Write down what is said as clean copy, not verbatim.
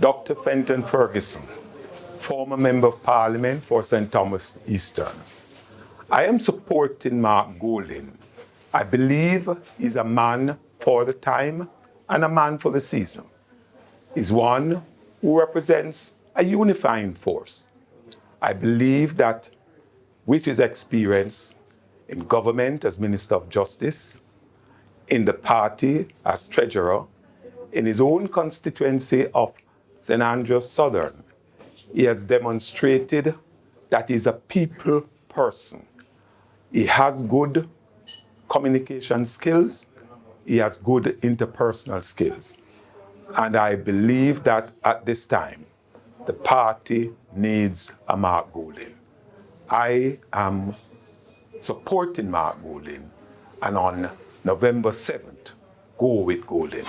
Dr. Fenton Ferguson, former Member of Parliament for St. Thomas Eastern. I am supporting Mark Golding. I believe he's a man for the time and a man for the season. He's one who represents a unifying force. I believe that with his experience in government as Minister of Justice, in the party as Treasurer, in his own constituency of St. Andrews Southern, he has demonstrated that he's a people person. He has good communication skills, he has good interpersonal skills. And I believe that at this time, the party needs a Mark Golding. I am supporting Mark Golding, and on November 7th, go with Golding.